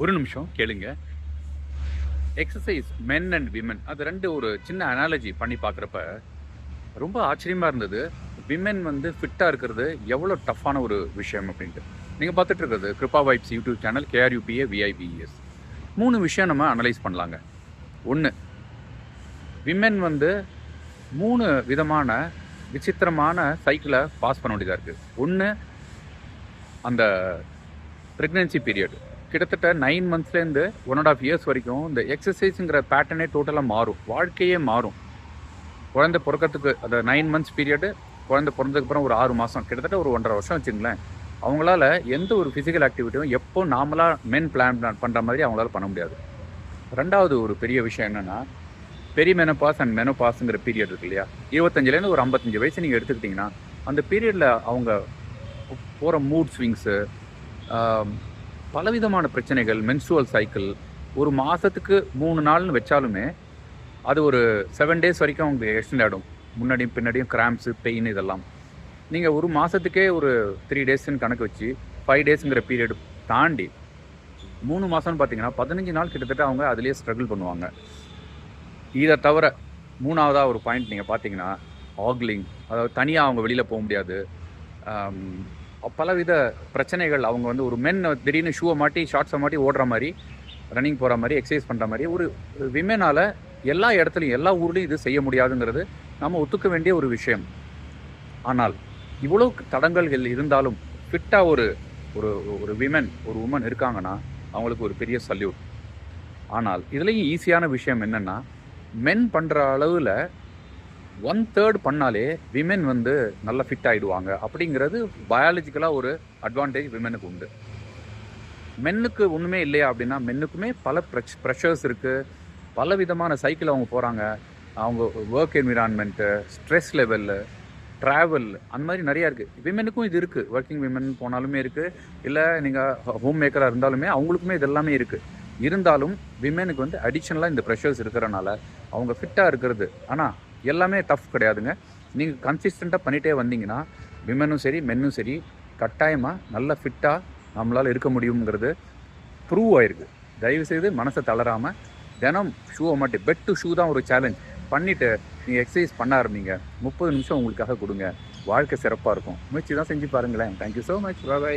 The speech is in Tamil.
ஒரு நிமிஷம் கேளுங்க. எக்ஸர்சைஸ் மென் அண்ட் விமென் அது 2 ஒரு சின்ன அனாலஜி பண்ணி பார்க்குறப்ப, ரொம்ப ஆச்சரியமா இருந்தது. விமென் வந்து ஃபிட்டா இருக்கிறது எவ்வளோ டஃப்பான ஒரு விஷயம் அப்டின்ட்டு. நீங்க பார்த்துட்டு இருக்கிறது Krupa vibes YouTube channel KRUPA VIBES. 3 விஷயம் நம்ம அனலைஸ் பண்ணலாங்க. 1 விமென் வந்து 3 விதமான விசித்திரமான சைக்கிள பாஸ் பண்ண வேண்டியதா இருக்கு. 1 அந்த பிரெக்னன்சி பீரியட். கிட்டத்தட்ட 9 மந்த்ஸ்லேருந்து 1.5 இயர்ஸ் வரைக்கும் இந்த எக்ஸசைஸுங்கிற பேட்டர்னே டோட்டலாக மாறும். வாழ்க்கையே மாறும். குழந்தை பிறக்கிறதுக்கு அந்த 9 மந்த்ஸ் பீரியடு, குழந்தை பிறந்ததுக்கப்புறம் ஒரு 6 மாதம், கிட்டத்தட்ட ஒரு 1.5 வருஷம் வச்சுங்களேன். அவங்களால எந்த ஒரு ஃபிசிக்கல் ஆக்டிவிட்டியும் எப்போ நாமளாக மென் பிளான் பண்ணுற மாதிரி அவங்களால பண்ண முடியாது. 2வது ஒரு பெரிய விஷயம் என்னென்னா, பெரிமெனோபாஸ் அண்ட் மெனோபாஸுங்கிற பீரியட் இருக்கு இல்லையா? 25லேருந்து ஒரு 55 வயசு நீங்கள் எடுத்துக்கிட்டிங்கன்னா, அந்த பீரியடில் அவங்க போகிற மூட் ஸ்விங்ஸு, பலவிதமான பிரச்சனைகள், மென்ஸ்ட்ருவல் சைக்கிள், ஒரு மாதத்துக்கு 3 நாள்னு வச்சாலுமே அது ஒரு 7 டேஸ் வரைக்கும் அவங்க எக்ஸ்டெண்ட் ஆகிடும். முன்னாடியும் பின்னாடியும் கிராம்ப்ஸு, பெயின் இதெல்லாம். நீங்கள் ஒரு மாதத்துக்கே ஒரு 3 டேஸ்ன்னு கணக்கு வச்சு 5 டேஸுங்கிற பீரியட் தாண்டி 3 மாதம்னு பார்த்தீங்கன்னா 15 நாள் கிட்டத்தட்ட அவங்க அதிலேயே ஸ்ட்ரகிள் பண்ணுவாங்க. இதை தவிர 3வதா ஒரு பாயிண்ட் நீங்கள் பார்த்தீங்கன்னா ஆக்லிங், அதாவது தனியாக அவங்க வெளியில் போக முடியாது. பலவித பிரச்சனைகள். அவங்க வந்து ஒரு மென் திடீர்னு ஷூவை மாட்டி ஷார்ட்ஸை மாட்டி ஓடுற மாதிரி, ரன்னிங் போகிற மாதிரி, எக்ஸசைஸ் பண்ணுற மாதிரி ஒரு விமெனால் எல்லா இடத்துலையும் எல்லா ஊர்லேயும் இது செய்ய முடியாதுங்கிறது நம்ம ஒத்துக்க வேண்டிய ஒரு விஷயம். ஆனால் இவ்வளோ தடங்கல்கள் இருந்தாலும் ஃபிட்டாக ஒரு ஒரு ஒரு உமன் இருக்காங்கன்னா அவங்களுக்கு ஒரு பெரிய சல்யூட். ஆனால் இதுலேயும் ஈஸியான விஷயம் என்னென்னா, மென் பண்ணுற அளவில் 1/3 பண்ணாலே விமென் வந்து நல்லா ஃபிட் ஆகிடுவாங்க அப்படிங்கிறது பயாலஜிக்கலாக ஒரு அட்வான்டேஜ் விமெனுக்கு உண்டு. மென்னுக்கு ஒன்றுமே இல்லையா அப்படின்னா, மென்னுக்குமே பல ப்ரெஷர்ஸ் இருக்குது. பல விதமான சைக்கிள் அவங்க போகிறாங்க. அவங்க work environment, stress level, travel, அந்த மாதிரி நிறையா இருக்குது. விமெனுக்கும் இது இருக்குது. ஒர்க்கிங் விமென் போனாலுமே இருக்குது. இல்லை நீங்கள் ஹோம் மேக்கராக இருந்தாலுமே அவங்களுக்குமே இது எல்லாமே இருக்குது. இருந்தாலும் விமெனுக்கு வந்து அடிஷ்னலாக இந்த ப்ரெஷர்ஸ் இருக்கிறனால அவங்க ஃபிட்டாக இருக்கிறது. ஆனால் எல்லாமே டஃப் கிடையாதுங்க. நீங்கள் கன்சிஸ்டண்ட்டாக பண்ணிகிட்டே வந்தீங்கன்னா விமெனும் சரி மென்னும் சரி கட்டாயமாக நல்லா ஃபிட்டாக நம்மளால் இருக்க முடியுங்கிறது ப்ரூவ் ஆகிருக்கு. தயவுசெய்து மனசை தளராமல் தினம் ஷூவை மாட்டி, பெட் டு ஷூ தான் ஒரு சேலஞ்ச் பண்ணிவிட்டு நீங்கள் எக்ஸசைஸ் பண்ண ஆரம்பிங்க. 30 நிமிஷம் உங்களுக்காக கொடுங்க. வாழ்க்கை சிறப்பாக இருக்கும். முயற்சி தான் செஞ்சு பாருங்களேன். Thank you so much. பாய்.